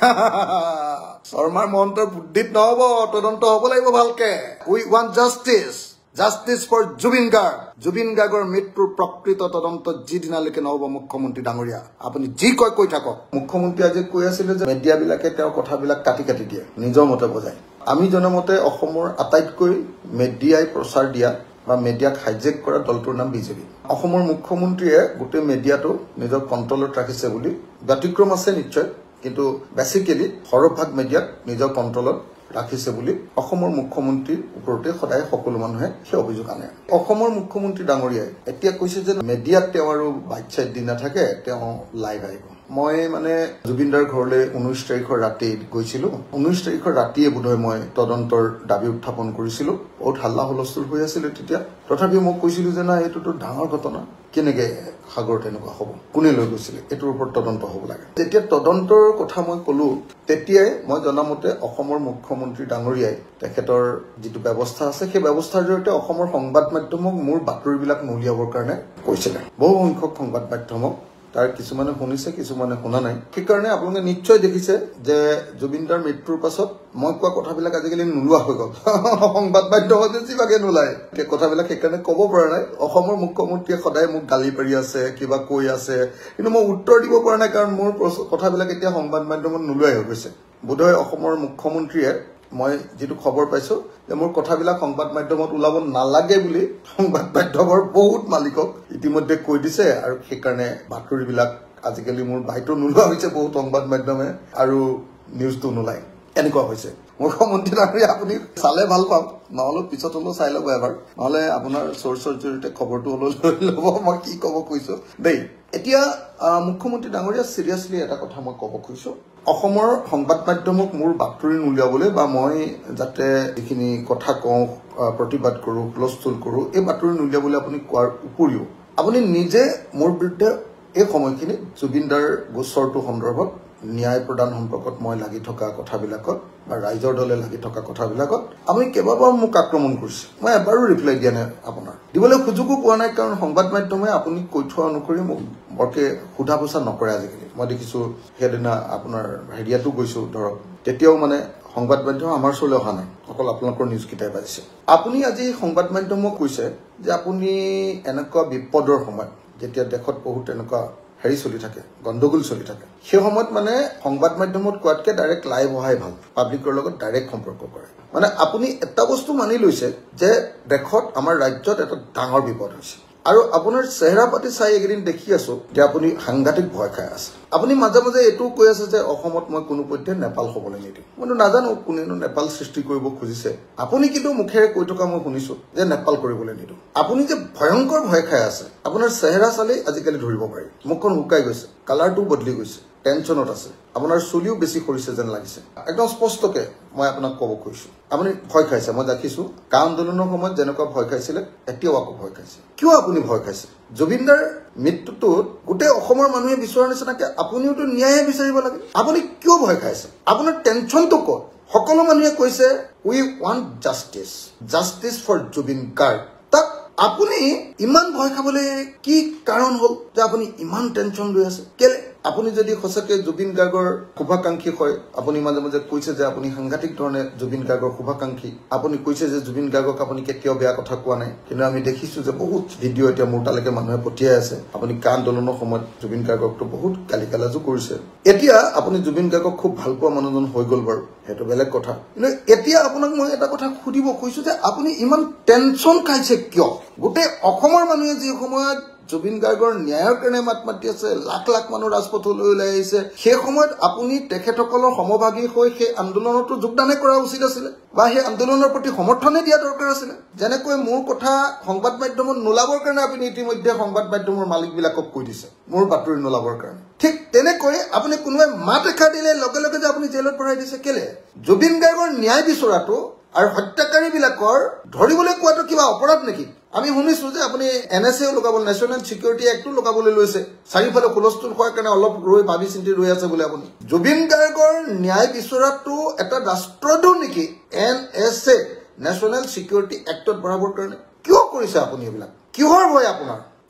শৰ্মাৰ মহন্তৰ বুদ্ধিত নহব তদন্ত হ'ব লাগিব ভালকে উই ৱান্ট জাষ্টিছ ফৰ জুবিন গাৰ্গৰ মৃত্যুৰ প্ৰকৃত তদন্ত যিদিনালৈকে নহব মুখ্যমন্ত্ৰী ডাঙৰীয়া আপুনি যি কৈ থাকক মুখ্যমন্ত্ৰী আজি কৈ আছিলে যে মিডিয়াবিলাকে তেওঁৰ কথাবিলাক কাটি দিয়ে নিজৰ মতে বজায় আমি জনমতে অসমৰ আটাইতকৈ মিডিয়াই প্ৰচাৰ দিয়া বা মিডিয়াক হাইজেক কৰা দলটোৰ নাম বিজেপি অসমৰ মুখ্যমন্ত্ৰীয়ে গোটেই মিডিয়াটো নিজৰ কণ্ট্ৰলত ৰাখিছে বুলি ব্যতিক্ৰম আছে নিশ্চয় কিন্তু বেসিক্যালি সৰভাগ মিডিয়াক নিজৰ কণ্ট্ৰলত ৰাখিছে বুলি অসমৰ মুখ্যমন্ত্ৰীৰ ওপৰতে সদায় সকলো মানুহে সেই অভিযোগ আনে অসমৰ মুখ্যমন্ত্ৰী ডাঙৰীয়াই এতিয়া কৈছে যে মিডিয়াত তেওঁ আৰু বাইচাইড দি নাথাকে তেওঁ লাইভ আহিব মই মানে জুবিনদাৰ ঘৰলৈ 19 তাৰিখৰ ৰাতি গৈছিলো 19 তাৰিখৰ ৰাতিয়ে বোধহয় মই তদন্তৰ দাবী উত্থাপন কৰিছিলো বহুত হাল্লা হুলস্থুল হৈ আছিল তেতিয়া তথাপি মই কৈছিলো যে না এইটোতো ডাঙৰ ঘটনা কেনেকে সাগৰ তেনেকুৱা হ'ব কোনে লৈ গৈছিল এটোৰ ওপৰত তদন্ত হ'ব লাগে যেতিয়া তদন্তৰ কথা মই কলো তেতিয়াই মই জনামতে অসমৰ মুখ্যমন্ত্ৰী ডাঙৰীয়াই তেখেতৰ যিটো ব্যৱস্থা আছে সেই ব্যৱস্থাৰ জৰিয়তে অসমৰ সংবাদ মাধ্যমক মোৰ বাতৰিবিলাক নুলিয়াবৰ কাৰণে কৈছিলে বহু সংখ্যক সংবাদ মাধ্যমক তাৰ কিছুমানে শুনিছে কিছুমানে শুনা নাই সেইকাৰণে আপোনালোকে নিশ্চয় দেখিছে যে জুবিনদাৰ মৃত্যুৰ পাছত মই কোৱা কথাবিলাক আজিকালি নুলুৱা হৈ গ'ল সংবাদ মাধ্যমত বেছিভাগে নোলায় এই কথাবিলাক সেইকাৰণে ক'ব পৰা নাই অসমৰ মুখ্যমন্ত্ৰীয়ে সদায় মোক গালি পাৰি আছে কিবা কৈ আছে কিন্তু মই উত্তৰ দিব পৰা নাই কাৰণ মোৰ কথাবিলাক এতিয়া সংবাদ মাধ্যমত নোলোৱাই হৈ গৈছে বোধহয় অসমৰ মুখ্যমন্ত্ৰীয়ে মই যেটো খবৰ পাইছো যে মোৰ কথাবিলাক সংবাদ মাধ্যমত উলাব নালাগে বুলি সংবাদ মাধ্যমৰ বহুত মালিকক ইতিমধ্যে কৈ দিছে আৰু সেইকাৰণে বাতৰিবিলাক আজিকালি মোৰ বাইটো নোলোৱা হৈছে বহুত সংবাদ মাধ্যমে আৰু নিউজটো নোলাই এনেকুৱা হৈছে মুখ্যমন্ত্ৰী ডাঙৰীয়া আপুনি চালে ভাল পাম নহলে পিছত হলো চাই লব এবাৰ নহলে আপোনাৰ সোৰ্চৰ জৰিয়তে খবৰটো হলো লৈ লব মই কি ক'ব কৈছো দেই এতিয়া মুখ্যমন্ত্ৰী ডাঙৰীয়া সিৰিয়াসলি এটা কথা মই ক'ব কৈছো অসমৰ সংবাদ মাধ্যমক মোৰ বাতৰি নুলিয়াবলৈ বা মই যাতে যিখিনি কথা কওঁ প্ৰতিবাদ কৰো হুলস্থুল কৰো এই বাতৰি নুলিয়াবলৈ আপুনি কোৱাৰ উপৰিও আপুনি নিজে মোৰ বিৰুদ্ধে এই সময়খিনি জুবিনদাৰ গোচৰটো সন্দৰ্ভত ন্যায় প্ৰদান সম্পৰ্কত মই লাগি থকা কথাবিলাকত বা ৰাইজৰ দলে লাগি থকা কথাবিলাকত আপুনি কেইবাবাৰ মোক আক্ৰমণ কৰিছে মই এবাৰো ৰিপ্লাই দিয়া নাই আপোনাৰ দিবলৈ সুযোগো পোৱা নাই কাৰণ সংবাদ মাধ্যমে আপুনি কৈ থোৱা অনুসৰি মোক বৰকে সোধা পোছা নকৰে আজিকালি মই দেখিছো সেইদিনা আপোনাৰ হেৰিয়াতো গৈছো ধৰক তেতিয়াও মানে সংবাদ মাধ্যম আমাৰ ওচৰলৈ অহা নাই অকল আপোনালোকৰ নিউজ কিতাই পাইছে আপুনি আজি সংবাদ মাধ্যমক কৈছে যে আপুনি এনেকুৱা বিপদৰ সময়ত যেতিয়া দেশত বহুত এনেকুৱা হেৰি চলি থাকে গণ্ডগোল চলি থাকে সেই সময়ত মানে সংবাদ মাধ্যমত কোৱাতকে ডাইৰেক্ট লাইভ অহাই ভাল পাব্লিকৰ লগত ডাইৰেক্ট সম্পৰ্ক কৰে মানে আপুনি এটা বস্তু মানি লৈছে যে দেশত আমাৰ ৰাজ্যত এটা ডাঙৰ বিপদ হৈছে আৰু আপোনাৰ চেহেৰা পাতি চাই এদিন দেখি আছো যে আপুনি সাংঘাতিক ভয় খাই আছে আপুনি মাজে মাজে এটো কৈ আছে যে অসমত মই কোনো পধ্যে নেপাল হ'বলৈ নিদিম মই নাজানো কোনেনো নেপাল সৃষ্টি কৰিব খুজিছে আপুনি কিন্তু মুখেৰে কৈ থকা মই শুনিছো যে নেপাল কৰিবলৈ নিদিম আপুনি যে ভয়ংকৰ ভয় খাই আছে আপোনাৰ চেহেৰা চালে আজিকালি ধৰিব পাৰি মুখখন শুকাই গৈছে কালাৰটো বদলি গৈছে টেনচনত আছে আপোনাৰ চুলিও বেছি কৰিছে যেন লাগিছে একদম স্পষ্টকে মই আপোনাক ক'ব কৈছো আপুনি ভয় খাইছে মই দেখিছো কা আন্দোলনৰ সময়ত যেনেকুৱা ভয় খাইছিলে এতিয়াও আকৌ ভয় খাইছে কিয় আপুনি ভয় খাইছে জুবিনদাৰ মৃত্যুটো গোটেই অসমৰ মানুহে বিচৰা নিচিনাকে আপুনিওতো ন্যায় বিচাৰিব লাগে আপুনি কিয় ভয় খাইছে আপোনাৰ টেনচনটো ক'ত সকলো মানুহে কৈছে we want justice for Zubeen Garg তাক আপুনি ইমান ভয় খাবলৈ কি কাৰণ হ'ল যে আপুনি ইমান টেনচন লৈ আছে কেলে আপুনি যদি সঁচাকে জুবিন গাৰ্গৰ শুভাকাংক্ষী হয় আপুনি মাজে মাজে কৈছে যে আপুনি সাংঘাতিক ধৰণে জুবিন গাৰ্গৰ শুভাকাংক্ষী আপুনি কৈছে যে জুবিন গাৰ্গক আপুনি কেতিয়াও বেয়া কথা কোৱা নাই কিন্তু আমি দেখিছো যে বহুত ভিডিঅ' এতিয়া মোৰ তালৈকে মানুহে পঠিয়াই আছে আপুনি কা আন্দোলনৰ সময়ত জুবিন গাৰ্গকটো বহুত গালিগালাজো কৰিছে এতিয়া আপুনি জুবিন গাৰ্গক খুব ভাল পোৱা মানুহজন হৈ গ'ল বাৰু সেইটো বেলেগ কথা কিন্তু এতিয়া আপোনাক মই এটা কথা সুধিব কৈছো যে আপুনি ইমান টেনচন খাইছে কিয় গোটেই অসমৰ মানুহে যি সময়ত জুবিন গাৰ্গৰ ন্যায়ৰ কাৰণে মাত মাতি আছে লাখ লাখ মানুহ ৰাজপথলৈ ওলাই আহিছে সেই সময়ত আপুনি তেখেতসকলৰ সমভাগী হৈ সেই আন্দোলনতো যোগদানে কৰা উচিত আছিল বা সেই আন্দোলনৰ প্ৰতি সমৰ্থনে দিয়া দৰকাৰ আছিল যেনেকৈ মোৰ কথা সংবাদ মাধ্যমত নোলাবৰ কাৰণে আপুনি ইতিমধ্যে সংবাদ মাধ্যমৰ মালিকবিলাকক কৈ দিছে মোৰ বাতৰি নোলাবৰ কাৰণে ঠিক তেনেকৈ আপুনি কোনোবাই মাত এষাৰ দিলে লগে লগে যে আপুনি জেলত ভৰাই দিছে কেলে জুবিন গাৰ্গৰ ন্যায় বিচৰাটো আৰু হত্যাকাৰীবিলাকৰ ধৰিবলৈ কোৱাটো কিবা অপৰাধ নেকি আমি শুনিছো যে আপুনি এনএসএ লগাব নেশনাল সিকিউৰিটি এক্টটো লগাবলৈ লৈছে চাৰিফালে হুলস্থুল হোৱাৰ কাৰণে অলপ ৰৈ ভাবি চিন্তি ৰৈ আছে বুলি আপুনি জুবিন গাৰ্গৰ ন্যায় বিচৰাটো এটা ৰাষ্ট্ৰদ্ৰোহ নেকি এনএসএ নেশনাল সিকিউৰিটি এক্টত ভৰাবৰ কাৰণে কিয় কৰিছে আপুনি এইবিলাক কিহৰ ভয়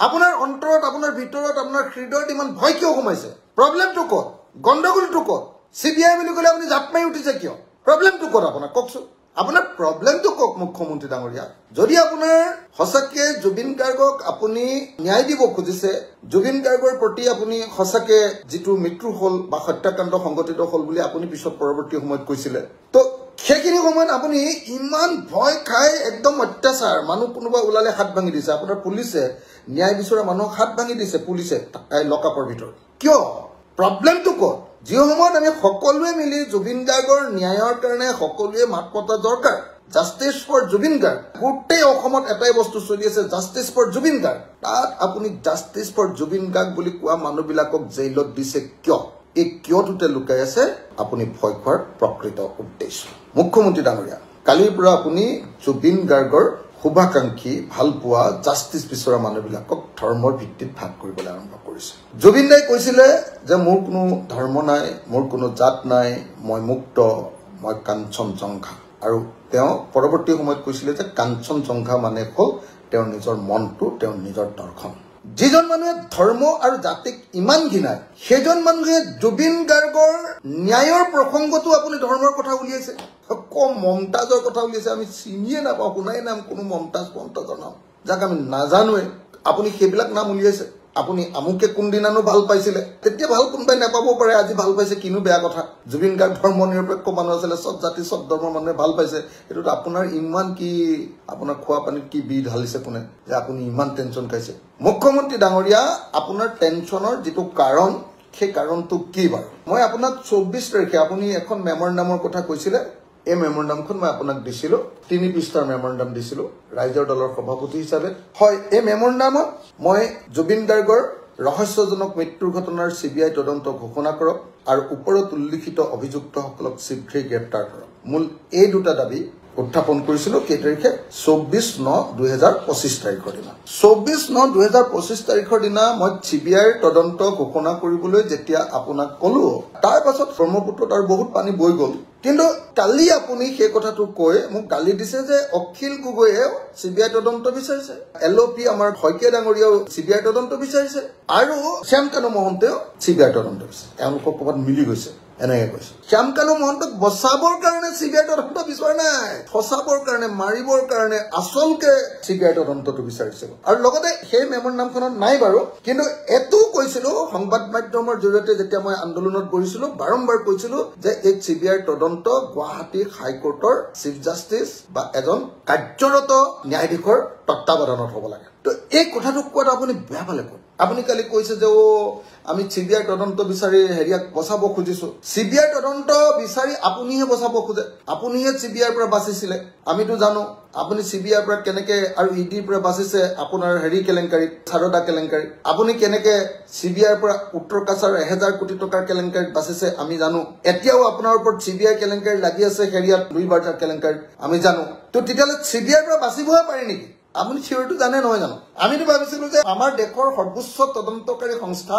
আপোনাৰ অন্তৰত আপোনাৰ ভিতৰত আপোনাৰ হৃদয়ত ইমান ভয় কিয় সোমাইছে প্ৰব্লেমটো ক'ত গণ্ডগোলটো ক'ত CBI বুলি ক'লে আপুনি জাপ মাৰি উঠিছে কিয় প্ৰবলেমটো ক'ত আপোনাৰ কওকচোন আপোনাৰ প্ৰবলেমটো কওক মুখ্যমন্ত্ৰী ডাঙৰীয়া যদি আপোনাৰ হসাকে জুবিন গাৰ্গক আপুনি ন্যায় দিব খুজিছে জুবিন গাৰ্গৰ প্ৰতি আপুনি হসাকে যিটো মৃত্যু হল বা হত্যাকাণ্ড সংগঠিত হল বুলি আপুনি পিছত পৰৱৰ্তী সময়ত কৈছিলে তো সেইখিনি সময়ত আপুনি ইমান ভয় খাই একদম অত্যাচাৰ মানুহ কোনোবা ওলালে হাত ভাঙি দিছে আপোনাৰ পুলিচে ন্যায় বিচৰা মানুহক হাত ভাঙি দিছে পুলিচে লকআপৰ ভিতৰত কিয় প্ৰবলেমটো ক'ত যি সময়ত আমি সকলোৱে মিলি জুবিন গাৰ্গৰ ন্যায়ৰ কাৰণে সকলোৱে মাত মতা দৰকাৰ জাস্টিস ফৰ জুবিন গাৰ্গ গোটেই অসমত এটাই বস্তু চলি আছে জাস্টিস ফৰ জুবিন গাৰ্গ তাত আপুনি জাস্টিস ফৰ জুবিন গাৰ্গ বুলি কোৱা মানুহবিলাকক জেইলত দিছে কিয় এই কিয়টোতে লুকাই আছে আপুনি ভয় খোৱাৰ প্ৰকৃত উদ্দেশ্য মুখ্যমন্ত্ৰী ডাঙৰীয়া কালিৰ পৰা আপুনি জুবিন গাৰ্গৰ শুভাকাংক্ষী ভাল পোৱা জাস্টিস বিচৰা মানুহবিলাকক ধৰ্মৰ ভিত্তিত ভাগ কৰিবলৈ আৰম্ভ কৰিছে জুবিন দাই কৈছিলে যে মোৰ কোনো ধৰ্ম নাই মোৰ কোনো জাত নাই মই মুক্ত মই কাঞ্চনজংঘা আৰু তেওঁ পৰৱৰ্তী সময়ত কৈছিলে যে কাঞ্চনজংঘা মানে হ'ল তেওঁৰ নিজৰ মনটো তেওঁৰ নিজৰ দৰ্শন যিজন মানুহে ধৰ্ম আৰু জাতিক ইমান ঘৃণায় সেইজন মানুহে জুবিন গাৰ্গৰ ন্যায়ৰ প্ৰসংগটো আপুনি ধৰ্মৰ কথা উলিয়াইছে কম মমতাজৰ কথা উলিয়াইছে আমি চিনিয়ে নাপাওঁ শুনাই নাম কোনো মমতাজৰ নাম যাক আমি নাজানোৱে আপুনি সেইবিলাক নাম উলিয়াইছে আপুনি আমুকে কোনদিনানো ভাল পাইছিলে তেতিয়া ভাল কোনবাই নাপাব পাৰে আজি ভাল পাইছে কিনো বেয়া কথা জুবিন গাৰ্গ ধৰ্ম নিৰপেক্ষ মানুহ আছিলে সব জাতি সব ধৰ্মৰ মানুহে ভাল পাইছে এটোত আপোনাৰ ইমান কি আপোনাৰ খোৱা পানীত কি বি ঢালিছে কোনে যে আপুনি ইমান টেনচন খাইছে মুখ্যমন্ত্ৰী ডাঙৰীয়া আপোনাৰ টেনচনৰ যেটো কাৰণ সেই কাৰণটো কি বাৰু মই আপোনাক 24 তাৰিখে আপুনি এখন মেমৰেন্ডামৰ কথা কৈছিলে এই মেমৰেন্ডামখন মই আপোনাক দিছিলো 3 পৃষ্ঠাৰ মেমৰেন্ডাম দিছিলো ৰাইজৰ দলৰ সভাপতি হিচাপে হয় এই মেমৰেন্ডামত মই জুবিন গাৰ্গৰ ৰহস্যজনক মৃত্যুৰ ঘটনাৰ CBI তদন্ত ঘোষণা কৰক আৰু ওপৰত উল্লিখিত অভিযুক্তসকলক শীঘ্ৰে গ্ৰেপ্তাৰ কৰক মূল এই দুটা দাবী উত্থাপন কৰিছিলো কেই তাৰিখে 24/9/2025 তাৰিখৰ দিনা 24/9/2025 তাৰিখৰ দিনা মই CBI তদন্ত ঘোষণা কৰিবলৈ যেতিয়া আপোনাক কলো তাৰ পাছত ব্ৰহ্মপুত্ৰত আৰু বহুত পানী বৈ গল কিন্তু কালি আপুনি সেই কথাটো কৈ মোক গালি দিছে যে অখিল গগৈয়ে CBI তদন্ত বিচাৰিছে LOP আমাৰ ভয়কে ডাঙৰীয়াও CBI তদন্ত বিচাৰিছে আৰু শ্যামকানু মহন্তেও CBI তদন্ত বিচাৰিছে তেওঁলোকৰ ক'বাত মিলি গৈছে এনেকৈ কৈছে শ্যামকানু মহন্তক বচাবৰ কাৰণে CBI তদন্ত বিচাৰা নাই ফসাবৰ কাৰণে মাৰিবৰ কাৰণে আচলকে CBI তদন্তটো বিচাৰিছে আৰু লগতে সেই মেমৰেন্ডামখনত নাই বাৰু কিন্তু এটো কৈছিলো সংবাদ মাধ্যমৰ জৰিয়তে যেতিয়া মই আন্দোলনত কৰিছিলো বাৰম্বাৰ কৈছিলো যে এই CBI তদন্ত গুৱাহাটী হাইকোৰ্টৰ চিফ জাস্টিস বা এজন কাৰ্যৰত ন্যায়াধীশৰ তত্ত্বাৱধানত হ'ব লাগে তো এই কথাটো কোৱাত আপুনি বেয়া পালে কোন আপুনি কালি কৈছে যে আমি CBI তদন্ত বিচাৰি হেৰিয়াক বচাব খুজিছো CBI তদন্ত বিচাৰি আপুনিহে বচাব খুজে আপুনিহে CBI পৰা বাচিছিলে আমিতো জানো আপুনি CBI পৰা কেনেকে আৰু ED পৰা বাচিছে আপোনাৰ হেৰি কেলেংকাৰী সাৰদা কেলেংকাৰী আপুনি কেনেকে CBI পৰা উত্তৰ কাছাৰ 1000 কোটি টকাৰ কেলেংকাৰীত বাচিছে আমি জানো এতিয়াও আপোনাৰ ওপৰত CBI কেলেংকাৰী লাগি আছে হেৰিয়াত 2 বাৰ কেলেংকাৰী আমি জানো তো তেতিয়ালে CBI পৰা বাচিবহে পাৰি নেকি আপুনি থিওৰিটো জানে নহয় জানো আমিতো ভাবিছিলো যে আমাৰ দেশৰ সৰ্বোচ্চ তদন্তকাৰী সংস্থা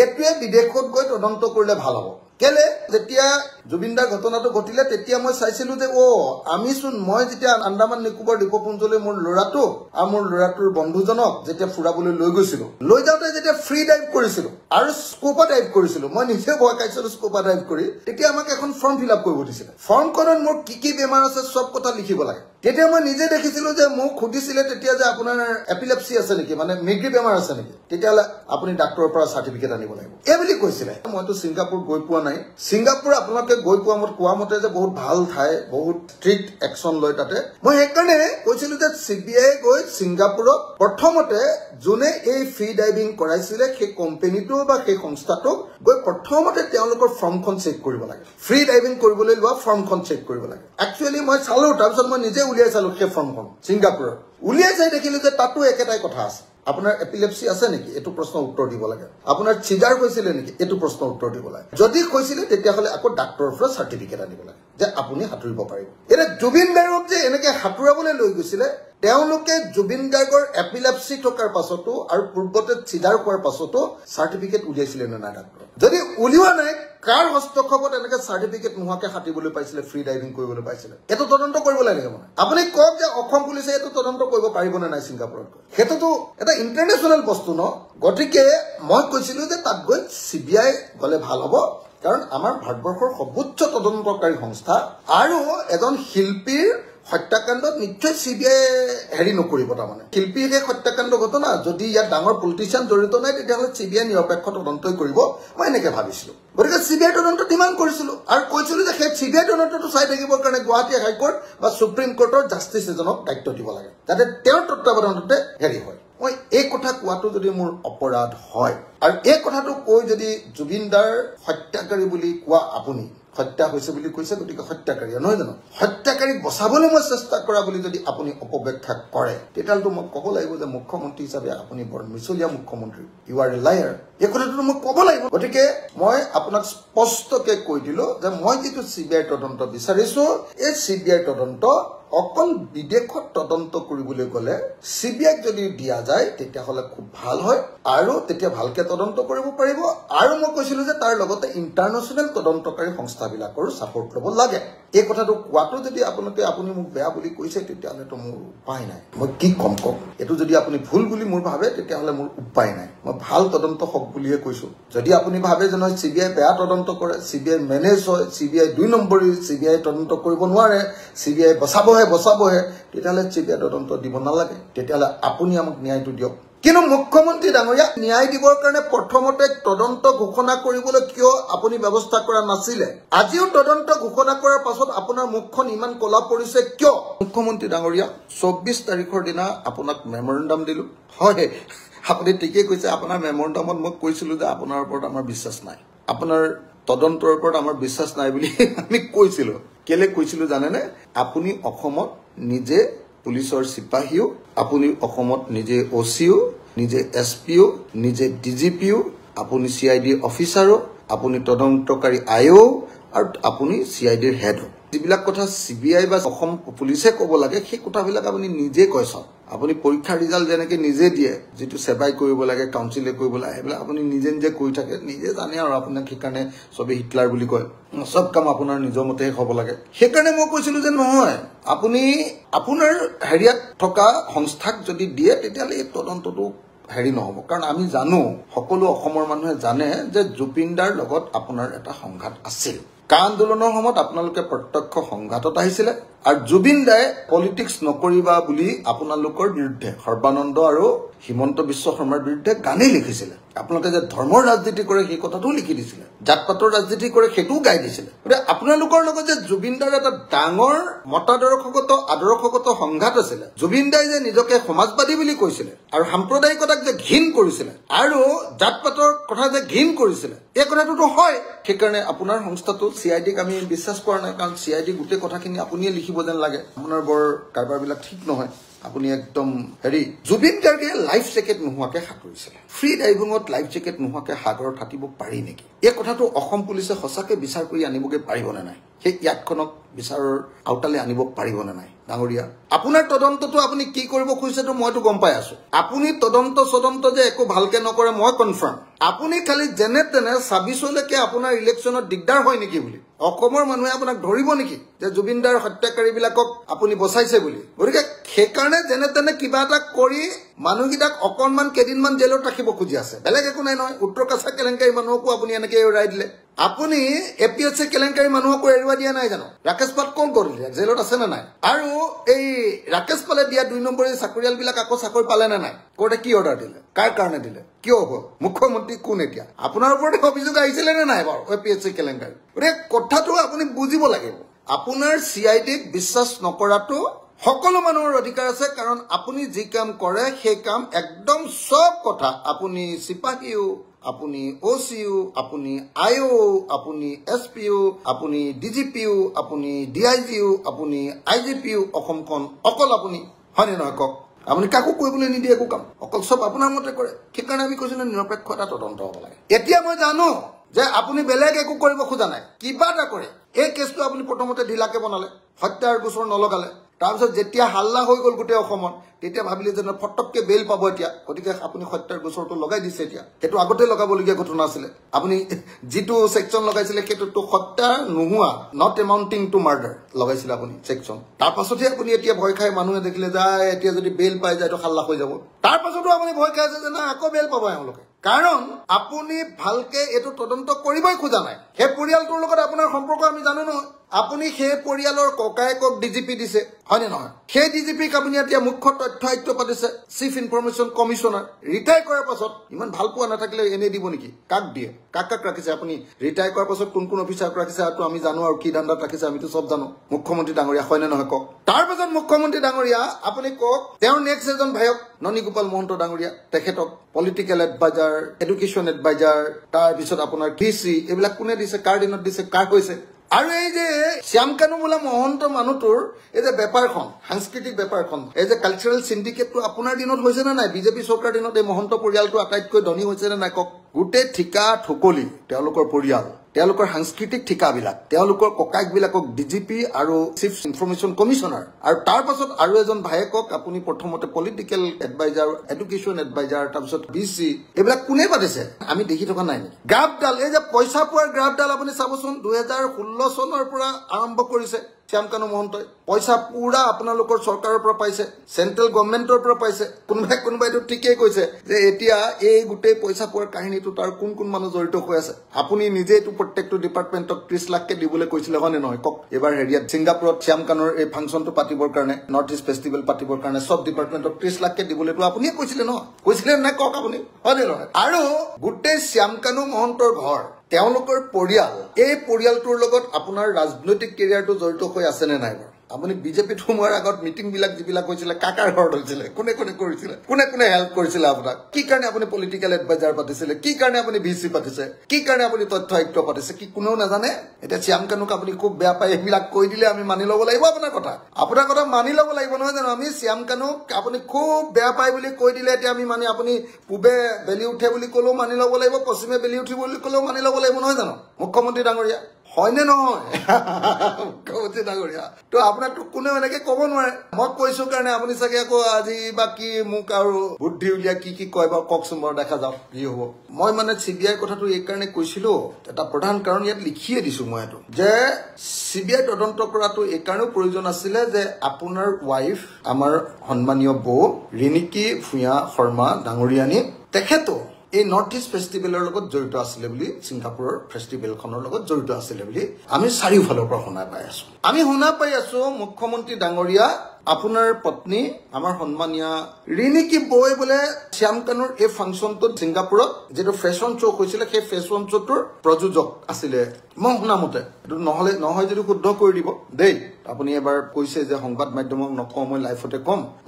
এটোৱে বিদেশত গৈ তদন্ত কৰিলে ভাল হ'ব কেলে যেতিয়া জুবিনদাৰ ঘটনাটো ঘটিলে তেতিয়া মই চাইছিলো যে আমি শুন মই যেতিয়া আন্দামান নিকোবৰ দ্বীপপুঞ্জলৈ মোৰ লৰাটো আৰু মোৰ লৰাটোৰ বন্ধুজনক যেতিয়া ফুৰাবলৈ লৈ গৈছিলো লৈ যাওঁতে যেতিয়া ফ্ৰী ডাইভ কৰিছিলো আৰু স্কুপা ডাইভ কৰিছিলো মই নিজে ভয় খাইছিলো স্কুপা ডাইভ কৰি তেতিয়া আমাক এখন ফৰ্ম ফিল আপ কৰিব দিছিলে ফৰ্মখনত মোৰ কি বেমাৰ আছে সব কথা লিখিব লাগে তেতিয়া মই নিজে দেখিছিলো যে মোক খুদিছিলে তেতিয়া যে আপোনাৰ এপিলেপসি আছে নেকি মানে মিগ্ৰি বেমাৰ আছে নেকি তেতিয়ালে আপুনি ডাক্তৰৰ পৰা সাৰ্টিফিকেট আনিব লাগিব এই বুলি কৈছিলে মইতো সিংগাপুৰ গৈ পোৱা নাই সিংগাপুৰ আপোনালোকে গৈ কোৱা মতে যে বহুত ভাল ঠাই বহুত ষ্ট্ৰিক্ট একচন লয় তাতে মই এককাৰণে কৈছিলো যে CBI গৈ সিংগাপুৰত প্ৰথমতে যোনে এই ফ্ৰী ডাইভিং কৰাইছিলে সেই কোম্পানীটো বা সেই সংস্থাটো গৈ প্ৰথমতে তেওঁলোকৰ ফৰ্মখন চেক কৰিব লাগে ফ্ৰী ডাইভিং কৰিবলৈ লোৱা ফৰ্মখন চেক কৰিব লাগে একচুয়ালি মই চালো তাৰপিছত মই নিজে উলিয়াই চালো সেই ফৰ্মখন সিংগাপুৰৰ উলিয়াই চাই দেখিলো যে তাতো একেটাই কথা আছে আপোনাৰ এপিলেপসি আছে নেকি এটো প্ৰশ্ন উত্তৰ দিব লাগে আপোনাৰ চিজাৰ হৈছিলে নেকি এটো প্ৰশ্ন উত্তৰ দিব লাগে যদি হৈছিলে তেতিয়া হলে আকৌ ডাক্তৰৰ পৰা সাৰ্টিফিকেট আনিব লাগে যে আপুনি হাতুৰিব পাৰিব এনে জুবিন গাৰ্গক যে এনেকে হাতুৰাবলৈ লৈ গৈছিলে তেওঁলোকে জুবিন গাৰ্গৰ এপিলেপসি থকাৰ পাছতো আৰু পূৰ্বতে চিজাৰ হোৱাৰ পাছতো সাৰ্টিফিকেট উলিয়াইছিলে না ডাক্তৰ যদি উলিওৱা নাই কাৰ হস্তক্ষেপত এনেকে সাৰ্টিফিকেট নোহাকে হাতিবলৈ পাইছিলে ফ্ৰী ডাইভিং কৰিবলৈ পাইছিলে এটো তদন্ত কৰিব লাগে মানে আপুনি কক যে অসম পুলিচে এটো তদন্ত কৰিব পাৰিব না নাই সিংগাপুৰত হেতুটো এটা ইন্টাৰনেশনাল বস্তু ন গটিকে মই কৈছিলো যে তাত গৈ CBI গলে ভাল হ'ব কাৰণ আমাৰ ভাৰতবৰ্ষৰ সৰ্বোচ্চ তদন্তকাৰী সংস্থা আৰু এজন শিল্পীৰ হত্যাকাণ্ডত নিশ্চয় CBI হেৰি নকৰিব তাৰমানে শিল্পীৰ এই হত্যাকাণ্ড ঘটনা যদি ইয়াত ডাঙৰ পলিটিচিয়ান জড়িত নাই তেতিয়াহ'লে CBI নিৰপেক্ষ তদন্তই কৰিব মই এনেকৈ ভাবিছিলোঁ গতিকে CBI তদন্ত ডিমাণ্ড কৰিছিলোঁ আৰু কৈছিলোঁ যে সেই CBI তদন্তটো চাই থাকিবৰ কাৰণে গুৱাহাটী হাইকোৰ্ট বা সুপ্ৰিম কোৰ্টৰ জাষ্টিচ এজনক দায়িত্ব দিব লাগে যাতে তেওঁৰ তত্ত্বাৱধানতে হেৰি হয় মই এই কথা কোৱাটো যদি মোৰ অপৰাধ হয় আৰু এই কথাটো কৈ যদি জুবিনদাৰ হত্যাকাৰী বুলি কোৱা আপুনি হত্যা হৈছে বুলি কৈছে গতিকে হত্যাকাৰী নহয় জানো হত্যাকাৰীক বচাবলৈ মই চেষ্টা কৰা বুলি যদি আপুনি অপব্যাখ্যা কৰে তেতিয়াহ'লে মই ক'ব লাগিব যে মুখ্যমন্ত্ৰী হিচাপে আপুনি বৰ মিছলীয়া মুখ্যমন্ত্ৰী ইউ আৰ এ লায়াৰ এই কথাটো মই ক'ব লাগিব গতিকে মই আপোনাক স্পষ্টকৈ কৈ দিলো যে মই যিটো CBI তদন্ত বিচাৰিছো এই CBI তদন্ত অকল বিদেশত তদন্ত কৰিবলৈ গ'লে CBI যদি দিয়া যায় তেতিয়াহ'লে খুব ভাল হয় আৰু তেতিয়া ভালকে তদন্ত কৰিব পাৰিব আৰু মই কৈছিলোঁ যে তাৰ লগতে ইণ্টাৰনেশ্যনেল তদন্তকাৰী সংস্থাবিলাকৰো ছাপোৰ্ট ল'ব লাগে এই কথাটো কোৱাটো যদি আপুনি মোক বেয়া বুলি কৈছে তেতিয়াহ'লেতো মোৰ উপায় নাই মই কি কম এইটো যদি আপুনি ভুল বুলি মোৰ ভাবে তেতিয়াহ'লে মোৰ উপায় নাই মই ভাল তদন্ত হওক বুলিয়ে কৈছোঁ যদি আপুনি ভাবে যে নহয় CBI বেয়া তদন্ত কৰে CBI মেনেজ হয় CBI 2 নম্বৰী CBI তদন্ত কৰিব নোৱাৰে CBI বচাবহে তেতিয়াহ'লে CBI তদন্ত দিব নালাগে তেতিয়াহ'লে আপুনি আমাক ন্যায়টো দিয়ক কিন্তু মুখ্যমন্ত্ৰী ডাঙৰীয়া ন্যায় দিবৰ কাৰণে প্ৰথমতে তদন্ত ঘোষণা কৰিবলৈ কিয় আপুনি ব্যৱস্থা কৰা নাছিলে আজিও তদন্ত ঘোষণা কৰাৰ পাছত আপোনাৰ মুখখন ইমান কলা পৰিছে কিয় মুখ্যমন্ত্ৰী ডাঙৰীয়া 24 তাৰিখৰ দিনা আপোনাক মেমৰেণ্ডাম দিলো হয় আপুনি ঠিকেই কৈছে আপোনাৰ মেমৰেণ্ডামত মই কৈছিলোঁ যে আপোনাৰ ওপৰত আমাৰ বিশ্বাস নাই আপোনাৰ তদন্তৰ ওপৰত আমাৰ বিশ্বাস নাই বুলি আমি কৈছিলোঁ কেলে কৈছিলোঁ জানেনে আপুনি অসমত নিজে পুলিচৰ সিপাহীও আপুনি অসমত নিজে OCও নিজে SPও নিজে DGPও আপুনি CID অফিচাৰো আপুনি তদন্তকাৰী IO আৰু আপুনি CIDৰ হেড যিবিলাক কথা CBI বা অসম পুলিচে ক'ব লাগে সেই কথাবিলাক আপুনি নিজে কৈছ আপুনি পৰীক্ষাৰ ৰিজাল্ট যেনেকৈ নিজে দিয়ে যেটো সেৱাই কৰিব লাগে কাউন্সিলে কৰিব লাগে এইবিলাক আপুনি নিজে কৈ থাকে নিজে জানে আৰু আপোনাক সেইকাৰণে সবে হিটলাৰ বুলি কয় সব কাম আপোনাৰ নিজৰ মতে হ'ব লাগে সেইকাৰণে মই কৈছিলোঁ যে নহয় আপুনি আপোনাৰ হেৰিয়াত থকা সংস্থাক যদি দিয়ে তেতিয়াহ'লে এই তদন্তটো হেৰি নহ'ব কাৰণ আমি জানো সকলো অসমৰ মানুহে জানে যে জুবিনদাৰ লগত আপোনাৰ এটা সংঘাত আছিল কা আন্দোলনৰ সময়ত আপোনালোকে প্ৰত্যক্ষ সংঘাতত আহিছিলে আৰু জুবিনদাই পলিটিক্স নকৰিবা বুলি আপোনালোকৰ বিৰুদ্ধে সৰ্বানন্দ আৰু হিমন্ত বিশ্ব শৰ্মাৰ বিৰুদ্ধে গানেই লিখিছিলে আপোনালোকে যে ধৰ্মৰ ৰাজনীতি কৰে সেই কথাটোও লিখি দিছিলে জাতপাতৰ ৰাজনীতি কৰে সেইটোও গাই দিছিলে গতিকে আপোনালোকৰ লগত যে জুবিনদাৰ এটা ডাঙৰ আদৰ্শগত সংঘাত আছিলে জুবিনদাই যে নিজকে সমাজবাদী বুলি কৈছিলে আৰু সাম্প্ৰদায়িকতাক যে ঘিণ কৰিছিলে আৰু জাতপাতৰ কথা যে ঘিণ কৰিছিলে এই কথাটোতো হয় সেইকাৰণে আপোনাৰ সংস্থাটো CIDক আমি বিশ্বাস কৰা নাই কাৰণ CID গোটেই কথাখিনি আপুনিয়ে লিখিব যেন লাগে আপোনাৰ বৰ কাৰবাৰবিলাক ঠিক নহয় আপুনি একদম হেৰি জুবিন গাৰ্গে লাইফ জেকেট নোহোৱাকৈ সাঁতুৰিছিলে ফ্ৰী ডাইভিঙত লাইফ জেকেট নোহোৱাকৈ সাগৰত সাঁতুৰিব পাৰি নেকি এই কথাটো অসম পুলিচে সঁচাকৈ বিচাৰ কৰি আনিবগৈ পাৰিবনে নাই সেই ইয়াতখনক বিচাৰৰ আউটালে আনিব পাৰিবনে নাই ডাঙৰীয়া আপোনাৰ তদন্তটো আপুনি কি কৰিব খুজিছেতো মইতো গম পাই আছো আপুনি তদন্ত যে একো ভালকে নকৰে মই কনফাৰ্ম আপুনি খালি যেনে তেনে 26লৈকে আপোনাৰ ইলেকশ্যনত দিগদাৰ হয় নেকি বুলি অসমৰ মানুহে আপোনাক ধৰিব নেকি যে জুবিনদাৰ হত্যাকাৰীবিলাকক আপুনি বচাইছে বুলি গতিকে সেইকাৰণে যেনে তেনে কিবা এটা কৰি মানুহকেইটাক অকণমান কেইদিনমান জেলত ৰাখিব খুজি আছে বেলেগ একো নাই নহয় উত্তৰ কাছা কেলেংকাৰী মানুহকো আপুনি এনেকৈ এৰাই দিলে আপুনি APSC কেলেংকাৰী মানুহকো এৰুৱা দিয়া নাই জানো ৰাকেশ পাল কোন কৰিলে জেলত আছে নে নাই আৰু এই ৰাকেশ পালে দিয়া 2 নম্বৰী চাকৰিয়ালবিলাক আকৌ চাকৰি পালে নে নাই কোৰ্টে কি অৰ্ডাৰ দিলে কাৰ কাৰণে দিলে কিয় হ'ব মুখ্যমন্ত্ৰী কোন এতিয়া আপোনাৰ ওপৰতে অভিযোগ আহিছিলে নে নাই বাৰু APSC কেলেংকাৰী গতিকে কথাটো আপুনি বুজিব লাগিব আপোনাৰ CIDক বিশ্বাস নকৰাটো সকলো মানুহৰ অধিকাৰ আছে কাৰণ আপুনি যি কাম কৰে সেই কাম একদম সব কথা আপুনি সিপাহীও আপুনি OCও আপুনি IO আপুনি SPও আপুনি DGPও আপুনি DIGও আপুনি IGPও অসমখন অকল আপুনি হয়নে নহয় কওক আপুনি কাকো কৰিবলৈ নিদিয়ে একো কাম অকল সব আপোনাৰ মতে কৰে সেইকাৰণে আমি কৈছিলোঁ নিৰপেক্ষ এটা তদন্ত হ'ব লাগে এতিয়া মই জানো যে আপুনি বেলেগ একো কৰিব খোজা নাই কিবা এটা কৰে এই কেছটো আপুনি প্ৰথমতে ঢিলাকে বনালে হত্যাৰ গোচৰ নলগালে তাৰপিছত যেতিয়া হাল্লা হৈ গ'ল গোটেই অসমত তেতিয়া ভাবিলে যে ফটককে বেল পাব এতিয়া গতিকে আপুনি হত্যাৰ গোচৰটো লগাই দিছে এতিয়া সেইটো আগতে লগাবলগীয়া ঘটনা আছিলে আপুনি যিটো সেকশ্যন লগাইছিলে সেইটোতো হত্যা নোহোৱা নট এমাউণ্টিং টু মাৰ্ডাৰ লগাইছিলে আপুনি সেকশ্যন তাৰপাছতহে আপুনি এতিয়া ভয় খাই মানুহে দেখিলে যায় এতিয়া যদি বেল পাই যায় তো হাল্লা হৈ যাব তাৰপাছতো আপুনি ভয় খাই আছে যে না আকৌ বেল পাব এওঁলোকে কাৰণ আপুনি ভালকে এইটো তদন্ত কৰিবই খোজা নাই সেই পৰিয়ালটোৰ লগত আপোনাৰ সম্পৰ্ক আমি জানো নহয় আপুনি সেই পৰিয়ালৰ ককায়েকক ডিজিপি দিছে হয়নে নহয় সেই ডিজিপিক আপুনি এতিয়া মুখ্য তথ্য আয়ুক্ত পাতিছে চিফ ইনফৰমেশ্যন কমিশনাৰ ৰিটায়াৰ কৰাৰ পাছত ইমান ভাল পোৱা নাথাকিলে এনে দিব নেকি কাক দিয়ে কাক ৰাখিছে আপুনি ৰিটায়াৰ কৰাৰ পাছত কোন কোন অফিচাৰক ৰাখিছে আৰু আমি জানো আৰু কি ধান্দাত ৰাখিছে আমিতো সব জানো মুখ্যমন্ত্ৰী ডাঙৰীয়া হয়নে নহয় কওক তাৰ পাছত মুখ্যমন্ত্ৰী ডাঙৰীয়া আপুনি কওক তেওঁৰ নেক্সট এজন ভাইক ননী গোপাল মহন্ত ডাঙৰীয়া তেখেতক পলিটিকেল এডভাইজাৰ এডুকেশ্যন এডভাইজাৰ তাৰ পিছত আপোনাৰ ভিচি এইবিলাক কোনে দিছে কাৰ দিনত দিছে কাৰ হৈছে আৰু এই যে শ্যামকানু বোলা মহন্ত মানুহটোৰ এই যে বেপাৰখন সাংস্কৃতিক বেপাৰখন এই যে কালচাৰেল সিন্ডিকেটটো আপোনাৰ দিনত হৈছে নে নাই বিজেপি চৰকাৰ দিনত এই মহন্ত পৰিয়ালটো আটাইতকৈ ধনী হৈছে নে নাই কওক গোটেই ঠিকা ঠকলি তেওঁলোকৰ পৰিয়াল তেওঁলোকৰ সাংস্কৃতিক ঠিকাবিলাক তেওঁলোকৰ ককায়েকবিলাকক ডিজিপি আৰু চিফ ইনফৰমেশ্যন কমিশনাৰ আৰু তাৰ পাছত আৰু এজন ভায়েকক আপুনি প্ৰথমতে পলিটিকেল এডভাইজাৰ এডুকেশ্যন এডভাইজাৰ তাৰপিছত বিচি এইবিলাক কোনে পাতিছে আমি দেখি থকা নাই নেকি গ্ৰাফডাল এই যে পইচা পোৱাৰ গ্ৰাফডাল আপুনি চাবচোন 2016 চনৰ পৰা আৰম্ভ কৰিছে শ্যামকানু মহন্তই পইচা পুৰা আপোনালোকৰ চৰকাৰৰ পৰা পাইছে চেন্ট্ৰেল গভৰ্ণমেণ্টৰ পৰা পাইছে কোনোবাইটো ঠিকেই কৈছে যে এতিয়া এই গোটেই পইচা পোৱাৰ কাহিনীটো তাৰ কোন কোন মানুহ জড়িত হৈ আছে আপুনি নিজে এইটো প্ৰত্যেকটো ডিপাৰ্টমেণ্টক 30 লাখকে দিবলৈ কৈছিলে হয়নে নহয় কওক এবাৰ হেৰিয়াত ছিংগাপুৰত শ্যামকানুৰ এই ফাংচনটো পাতিবৰ কাৰণে নৰ্থ ইষ্ট ফেষ্টিভেল পাতিবৰ কাৰণে সব ডিপাৰ্টমেণ্টক 30 লাখকে দিবলৈতো আপুনিয়ে কৈছিলে ন কৈছিলে নাই কওক আপুনি হয়নে নহয় আৰু গোটেই শ্যামকানু মহন্তৰ ঘৰ তেওঁলোকৰ পৰিয়াল এই পৰিয়ালটোৰ লগত আপোনাৰ ৰাজনৈতিক কেৰিয়াৰটো জড়িত হৈ আছে নে নাই বাৰু আপুনি বিজেপিত সোমোৱাৰ আগত মিটিং বিলাক যিবিলাক হৈছিলে কাকাৰ ঘৰত হৈছিলে কোনে কৰিছিলে কোনে হেল্প কৰিছিলে আপোনাক কি কাৰণে আপুনি পলিটিকেল এডভাইজাৰ পাতিছিলে কি কাৰণে আপুনি ভিচি পাতিছে কি কাৰণে আপুনি তথ্য আয়ুক্ত পাতিছে কি কোনেও নাজানে এতিয়া শ্যামকানুক আপুনি খুব বেয়া পায় এইবিলাক কৈ দিলে আমি মানি ল'ব লাগিব আপোনাৰ কথা মানি ল'ব লাগিব নহয় জানো আমি শ্যামকানুক আপুনি খুব বেয়া পায় বুলি কৈ দিলে এতিয়া আমি মানে আপুনি পূবে বেলি উঠে বুলি ক'লেও মানি ল'ব লাগিব পশ্চিমে বেলি উঠি বুলি ক'লেও মানি ল'ব লাগিব নহয় জানো মুখ্যমন্ত্ৰী ডাঙৰীয়া হয়নে নহয় মুখ্যমন্ত্ৰী ডাঙৰীয়া তো আপোনাক কোনেও এনেকে ক'ব নোৱাৰে মই কৈছো কাৰণে আপুনি চাগে আকৌ আজি বা কি মোক আৰু বুদ্ধি উলিয়া কি কয় বা কওকচোন বাৰু দেখা যাওক কি হ'ব মই মানে চিবিআই কথাটো এই কাৰণে কৈছিলো এটা প্ৰধান কাৰণ ইয়াত লিখিয়ে দিছো মই এইটো যে চিবিআই তদন্ত কৰাটো এই কাৰণেও প্ৰয়োজন আছিলে যে আপোনাৰ ৱাইফ আমাৰ সন্মানীয় বৌ ৰিণিকী ভূঞা শৰ্মা ডাঙৰীয়ানী তেখেতো এই নৰ্থ ইষ্ট ফেষ্টিভেলৰ লগত জড়িত আছিলে বুলি ছিংগাপুৰৰ ফেষ্টিভেলখনৰ লগত জড়িত আছিলে বুলি আমি চাৰিওফালৰ পৰা শুনা পাই আছো মুখ্যমন্ত্ৰী ডাঙৰীয়া আপোনাৰ পত্নী আমাৰ সন্মানীয়া ৰিণিকী বৈ বোলে শ্যামকানুৰ এই ফাংচনটোত ছিংগাপুৰত যেটো ফেশ্বন শ্ব' হৈছিলে সেই ফেশ্বন শ্ব'টোৰ প্ৰযোজক আছিলে মই শুনা মতে এইটো নহয় যদি শুদ্ধ কৰি দিব দেই আপুনি এবাৰ কৈছে যে সংবাদ মাধ্যমক নকওঁ মই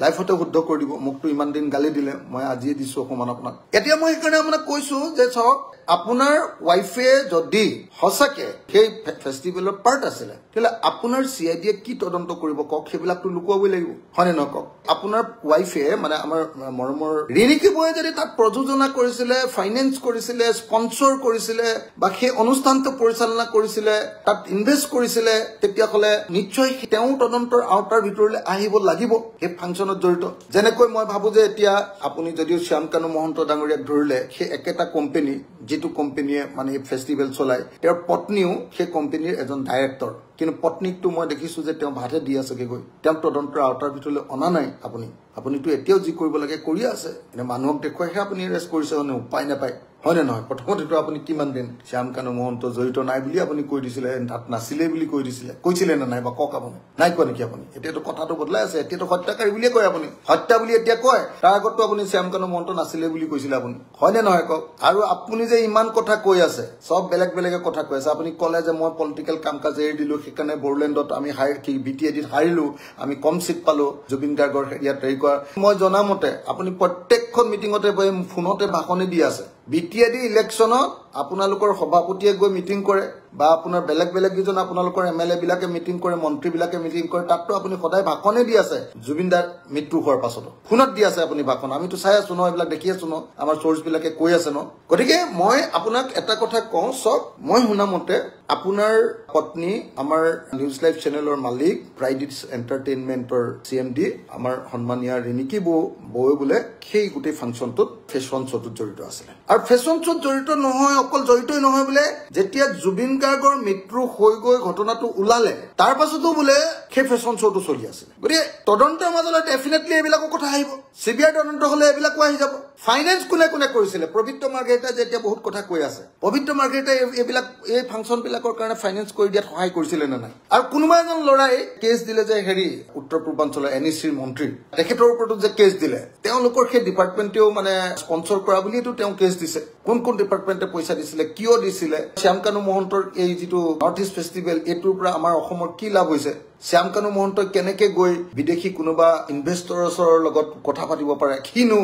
লাইফতে শুদ্ধ কৰি দিব মোকতো ইমান দিন গালি দিলে মই আজিয়ে দিছো অকমান আপোনাক এতিয়া মই সেইকাৰণে আপোনাক কৈছো যে চাওক আপোনাৰ ৱাইফে যদি হসাকে সেই ফেষ্টিভেলৰ পাৰ্ট আছিলে তেলে আপোনাৰ সিআইডিয়ে কি তদন্ত কৰিব কক সেইবিলাকটো লুকুৱাবই লাগিব হয়নে নহয় কক আপোনাৰ ৱাইফে মানে আমাৰ মৰমৰ ৰিণিকী বয়ে যদি তাত প্ৰযোজনা কৰিছিলে ফাইনেন্স কৰিছিলে স্পন্সৰ কৰিছিলে বা সেই অনুষ্ঠানটো পৰিচালনা কৰিছিলে তাত ইনভেষ্ট কৰিছিলে তেতিয়া হলে নিশ্চয় তেওঁ তদন্তৰ আওতাৰ ভিতৰলৈ আহিব লাগিব সেই ফাংচনত জড়িত যেনেকৈ মই ভাবো যে এতিয়া আপুনি যদিও শ্যামকানু মহন্ত ডাঙৰীয়াক ধৰিলে সেই একেটা কোম্পানী যেটো কোম্পানীয়ে মানে এই ফেষ্টিভেল চলাই তেওঁৰ পত্নীও সেই কোম্পানীৰ এজন ডাইৰেক্টৰ কিন্তু পত্নীকটো মই দেখিছো যে তেওঁ ভাতে দি আছে গৈ তেওঁ তদন্তৰ আওতাৰ ভিতৰলৈ অনা নাই আপুনিটো এতিয়াও যি কৰিব লাগে কৰি আছে এনে মানুহক দেখুৱাইহে আপুনি এৰেষ্ট কৰিছে মানে উপায় নাপায় হয়নে নহয় প্ৰথমতেটো আপুনি কিমান দিন শ্যামকানু মহন্ত জড়িত নাই বুলি আপুনি কৈ দিছিলে তাত নাছিলে বুলি কৈছিলে না নাই বা কক আপুনি নাই কোৱা নেকি আপুনি এতিয়াতো কথাটো বদলাই আছে এতিয়াতো হত্যাকাৰী বুলিয়ে কয় আপুনি হত্যা বুলি এতিয়া কয় তাৰ আগতো আপুনি শ্যামকানু মহন্ত নাছিলে বুলি কৈছিলে আপুনি হয়নে নহয় কক আৰু আপুনি যে ইমান কথা কৈ আছে সব বেলেগ কথা কৈ আছে আপুনি ক'লে যে মই পলিটিকেল কাম কাজ এৰি দিলো সেইকাৰণে বৰলেণ্ডত আমি বিটিএডিত হাৰিলো আমি কম সিট পালো জুবিন গাৰ্গৰ ইয়াত হেৰি কৰা মই জনামতে আপুনি প্ৰত্যেকখন মিটিঙতে ফোনতে ভাষণে দি আছে বিটিএডি ইলেকশ্যনত আপোনালোকৰ সভাপতিয়ে গৈ মিটিং কৰে বা আপোনাৰ বেলেগ কিজন আপোনালোকৰ এমএলএ বিলাকে মিটিং কৰে মন্ত্ৰী বিলাকে মিটিং কৰে তাতটো আপুনি সদায় ভাষণে দি আছে জুবিনদাৰ মৃত্যু হোৱাৰ পাছত ফোনত দি আছে আপুনি ভাষণ আমিতো চাই আছো ন এইবিলাক দেখি আছো ন আমাৰ সোৰ্স বিলাকে কৈ আছে ন গতিকে মই আপোনাক এটা কথা কওঁ সব মই শুনা মতে আপোনাৰ পত্নী আমাৰ নিউজ লাইভ চেনেলৰ মালিক প্ৰাইডিটছ এন্টাৰটেইনমেন্টৰ সিএমডি আমাৰ সন্মানীয়া ৰিণিকী বৈ বোলে সেই গোটেই ফাংচনটোত ফেশ্বন শ্ব'টোত জড়িত আছিলে আৰু ফেশ্বন শ্ব'ত জড়িত নহয় অকল জড়িতই নহয় বোলে যেতিয়া জুবিন গাৰ্গৰ মৃত্যু হৈ গৈ ঘটনাটো ওলালে তাৰ পাছতো বোলে সেই ফেশ্বন শ্ব'টো চলি আছিল গতিকে তদন্তৰ মাজলৈ ডেফিনেটলি এইবিলাকৰ কথা আহিব সিবিআই তদন্ত হলে এইবিলাকো আহি যাব ফাইনেন্স কোনে কোনে কৰিছিলে পবিত্ৰ মাৰ্ঘেৰিটা যেতিয়া বহুত কথা কৈ আছে পবিত্ৰ মাৰ্ঘেৰিটা এইবিলাক এই ফাংচন বিলাকৰ কাৰণে ফাইনেন্স কৰি দিয়াত সহায় কৰিছিলে নে নাই আৰু কোনোবা এজন লৰাই কেছ দিলে যে হেৰি উত্তৰ পূৰ্বাঞ্চলৰ এনইচিৰ মন্ত্ৰী তেখেতৰ ওপৰত যে কেছ দিলে তেওঁলোকৰ সেই ডিপাৰ্টমেণ্টেও মানে স্পন্সৰ কৰা বুলিতো তেওঁ কেছ দিছে কোন কোন ডিপাৰ্টমেণ্টে পইচা দিছিলে কিয় দিছিলে শ্যামকানু মহন্তৰ এই যিটো নৰ্থ ইষ্ট ফেষ্টিভেল এইটোৰ পৰা আমাৰ অসমৰ কি লাভ হৈছে শ্যামকানু মহন্তই কেনেকে গৈ বিদেশী কোনোবা ইনভেষ্টৰৰ লগত কথা পাতিব পাৰে কিনো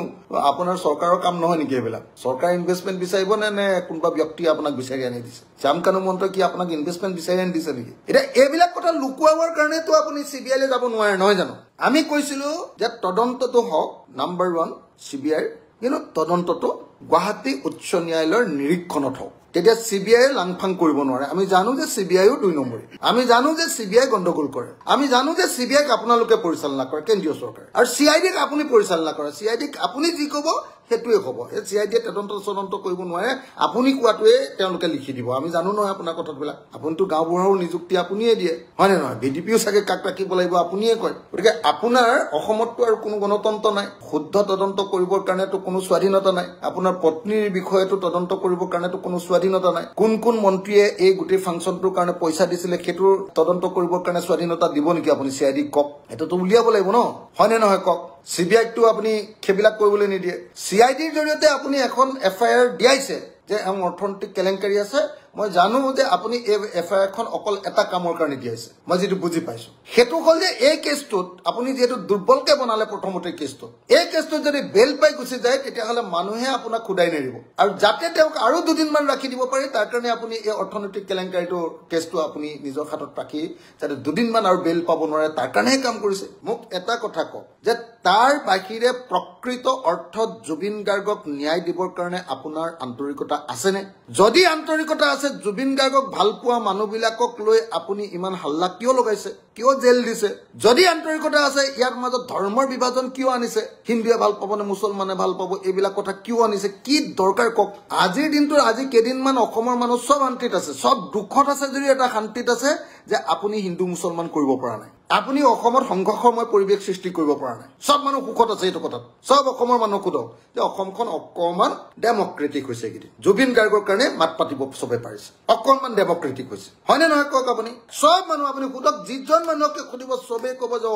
আপোনাৰ চৰকাৰৰ কাম নহয় নেকি এইবিলাক চৰকাৰ ইনভেষ্টমেণ্ট বিচাৰিব নে কোনোবা ব্যক্তি আপোনাক বিচাৰি আনি দিছে শ্যামকানু মহন্তই কি আপোনাক ইনভেষ্টমেণ্ট বিচাৰি আনি দিছে নেকি এতিয়া এইবিলাক কথা লুকুৱাবৰ কাৰণেতো আপুনি চিবিআইলৈ যাব নোৱাৰে নহয় জানো আমি কৈছিলো যে তদন্তটো হওক নাম্বাৰ 1 চিবিআইৰ কিন্তু তদন্তটো গুৱাহাটী উচ্চ ন্যায়ালয়ৰ নিৰীক্ষণত হওক তেতিয়া চিবিআই লাংফাং কৰিব নোৱাৰে আমি জানো যে চিবিআইও 2 নম্বৰী আমি জানো যে চিবিআই গণ্ডগোল কৰে আমি জানো যে চিবিআইক আপোনালোকে পৰিচালনা কৰে কেন্দ্ৰীয় চৰকাৰ আৰু চিআইডিক আপুনি পৰিচালনা কৰে চিআইডিক আপুনি যি ক'ব সেটোৱে হ'ব এই চিআইডিয়ে তদন্ত কৰিব নোৱাৰে আপুনি কোৱাটোৱে তেওঁলোকে লিখি দিব আমি জানো নহয় আপোনাৰ কথাবিলাক আপুনিতো গাঁওবুঢ়াৰ নিযুক্তি আপুনিয়ে দিয়ে হয় নে নহয় বিডিপিও চাগে কাক ৰাখিব লাগিব আপুনিয়ে কয় গতিকে আপোনাৰ অসমততো আৰু কোনো গণতন্ত্ৰ নাই শুদ্ধ তদন্ত কৰিবৰ কাৰণেতো কোনো স্বাধীনতা নাই আপোনাৰ পত্নীৰ বিষয়েতো তদন্ত কৰিবৰ কাৰণেতো কোনো স্বাধীনতা নাই কোন কোন মন্ত্ৰীয়ে এই গোটেই ফাংচনটোৰ কাৰণে পইচা দিছিলে সেইটো তদন্ত কৰিবৰ কাৰণে স্বাধীনতা দিব নেকি আপুনি চিআইডিক কওক এটোতো উলিয়াব লাগিব ন হয় নে নহয় কওক চিবিআইকটো আপুনি খেবিলাক কৰিবলৈ নিদিয়ে চিআইডিৰ জৰিয়তে আপুনি এখন এফআইআৰ দিয়াইছে যে অৰ্থনৈতিক কেলেংকাৰী আছে মই জানো যে আপুনি এই এফআইআৰখন অকল এটা কামৰ কাৰণে দিয়াইছে মই যেটো বুজি পাইছো হেতু হল যে এই কেছটোত আপুনি যেটো দুৰ্বলকে বনালে প্ৰথমতে কেছটো এই কেছটো যদি বেল পাই গুছি যায় তেতিয়া হলে মানুহে আপোনাক খুদাই নেৰিব আৰু যাতে তেওঁক আৰু দুদিনমান ৰাখি দিব পাৰি তাৰ কাৰণে আপুনি এই অৰ্থনৈতিক কেলেংকাৰীটো কেছটো আপুনি নিজৰ হাতত ৰাখি যাতে দুদিনমান আৰু বেল পাব নোৱাৰে তাৰ কাৰণে কাম কৰিছে মোক এটা কথা কওক যে তাৰ বাহিৰে প্ৰকৃত অৰ্থত জুবিন গাৰ্গক ন্যায় দিবৰ কাৰণে আপোনাৰ আন্তৰিকতা আছে নে যদি আন্তৰিকতা আছে জুবিন গাৰ্গক ভাল পোৱা মানুহবিলাকক লৈ আপুনি ইমান হাল্লা কিয় লগাইছে কিয় জেল দিছে যদি আন্তৰিকতা আছে ইয়াৰ মাজত ধৰ্মৰ বিভাজন কিয় আনিছে হিন্দুৱে ভাল পাব নে মুছলমানে ভাল পাব এইবিলাক কথা কিয় আনিছে কি দৰকাৰ কক আজিৰ দিনটোৰ আজি কেদিনমান অসমৰ মানুহ সব শান্তিত আছে সব দুখত আছে যদি এটা শান্তিত আছে যে আপুনি হিন্দু মুছলমান কৰিব পৰা নাই আপুনি অসমৰ সংঘৰ্ষময় পৰিৱেশ সৃষ্টি কৰিব পৰা নাই সব মানুহ সুখত আছে এইটো কথা সব অসমৰ মানুহ কুদক যে অসমখন অকমান ডেমক্ৰেটিক হৈছে কিদি জুবিন গাৰ্গৰ কাৰণে মাত পাতিব সবে পাৰিছে অকমান ডেমক্ৰেটিক হৈছে হয় নে নহয় কক আপুনি সব মানুহ আপুনি কুদক যিজন মানুহকে খুদিব সবে ক'ব যে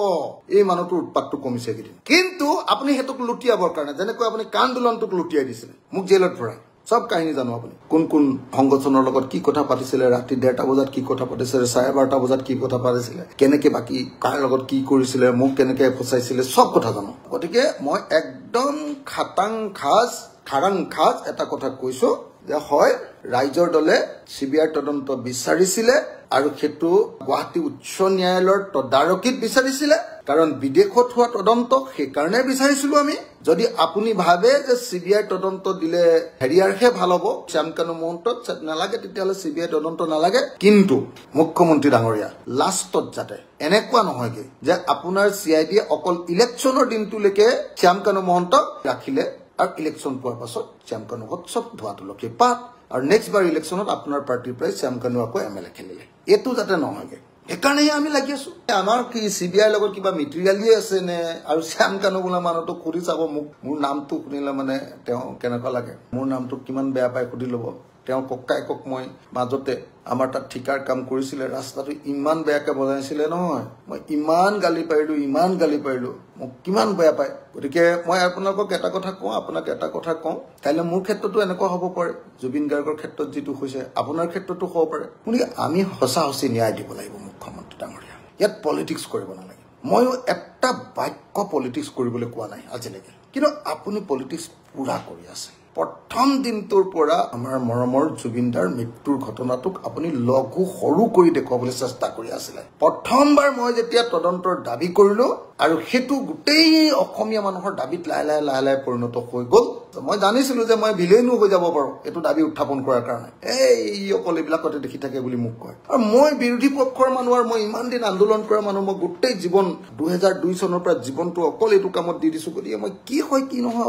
এই মানুহটোৰ উৎপাতটো কমিছে কিদি কিন্তু আপুনি হেতুক লুটিয়াবৰ কাৰণে যেনেকৈ আপুনি কান্দোলনটোক লুটিয়াই দিছিলে মোক জেলত ভৰাই সব কাহিনী জানো আপুনি কোন কোন সংগঠনৰ লগত কি কথা পাতিছিলে ৰাতি 1:30 বজাত কি কথা পাতিছিলে 12:30 বজাত কি কথা পাতিছিলে কেনেকে বাকি কাৰ লগত কি কৰিছিলে মোক কেনেকে ফসাইছিলে সব কথা জানো গতিকে মই একদম খাৰাং খাজ এটা কথা কৈছো যে হয় ৰাইজৰ দলে চিবিআই তদন্ত বিচাৰিছিলে আৰু হেতু গুৱাহাটী উচ্চ ন্যায়ালয়ৰ তদাৰকিত বিচাৰিছিলে কাৰণ বিদেশত হোৱা তদন্ত সেই কাৰণে বিচাৰিছিলো আমি যদি আপুনি ভাবে যে চিবিআই তদন্ত দিলে হেৰিয়াৰহে ভাল হ'ব শ্যামকানু মহন্তক নালাগে তেতিয়াহলে চিবিআই তদন্ত নালাগে কিন্তু মুখ্যমন্ত্ৰী ডাঙৰীয়া লাষ্টত যাতে এনেকুৱা নহয়গে যে আপোনাৰ চিআইডি অকল ইলেকশ্যনৰ দিনটোলৈকে শ্যামকানু মহন্তক ৰাখিলে আৰু ইলেকশ্যন পোৱাৰ পাছত শ্যামকানু সব ধোৱাটোলকে পাত আৰু নেক্সট বাৰ ইলেকশ্যনত আপোনাৰ পাৰ্টিৰ পৰাই শ্যামকানু আকৌ এমএলএ খেলিলে এইটো যাতে নহয়গে একাৰণে আমি লাগি আছো আমাৰ কি চিবিআই লগত কিবা মেটেৰিয়েলিয়ে আছে নে আৰু শ্যামকানু বোলা মানুহটো খুৰি চাব মোক মোৰ নামটো শুনিলে মানে তেওঁ কেনেকুৱা লাগে মোৰ নামটো কিমান বেয়া পাই খুদি ল'ব তেওঁ ককাইকক মই মাজতে আমাৰ তাত ঠিকাৰ কাম কৰিছিলে ৰাস্তাটো ইমান বেয়াকে বজাইছিলে নহয় মই ইমান গালি পাৰিলো মোক কিমান বেয়া পায় গতিকে মই আপোনালোকক এটা কথা কওঁ আপোনাক এটা কথা কওঁ কাইলৈ মোৰ ক্ষেত্ৰতো এনেকুৱা হ'ব পাৰে জুবিন গাৰ্গৰ ক্ষেত্ৰত যিটো হৈছে আপোনাৰ ক্ষেত্ৰতো হ'ব পাৰে গতিকে আমি সঁচা ন্যায় দিব লাগিব মুখ্যমন্ত্ৰী ডাঙৰীয়া ইয়াত পলিটিক্স কৰিব নালাগে ময়ো এটা বাক্য পলিটিক্স কৰিবলৈ কোৱা নাই আজিলৈকে কিন্তু আপুনি পলিটিক্স পুৰা কৰি আছে প্ৰথম দিনটোৰ পৰা আমাৰ মৰমৰ জুবিনদাৰ মৃত্যুৰ ঘটনাটোক আপুনি লঘু সৰু কৰি দেখুৱাবলৈ চেষ্টা কৰি আছিলে প্ৰথমবাৰ মই যেতিয়া তদন্তৰ দাবী কৰিলো আৰু হেতু গোটেই অসমীয়া মানুহৰ দাবীত লাহে লাহে পৰিণত হৈ গ'ল মই জানিছিলো যে মই ভিলেইনো হৈ যাব পাৰো এইটো দাবী উত্থাপন কৰাৰ কাৰণে এই অকল এইবিলাকতে দেখি থাকে বুলি মোক কয় আৰু মই বিৰোধী পক্ষৰ মানুহ আৰু মই ইমান দিন আন্দোলন কৰা মানুহ মই গোটেই জীৱন 2002 চনৰ পৰা জীৱনটো অকল এইটো কামত দি দিছো গতিকে মই কি হয় কি নহয়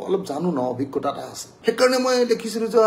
অলপ জানো ন অভিজ্ঞতা এটা আছে সেইকাৰণে মই দেখিছিলো যে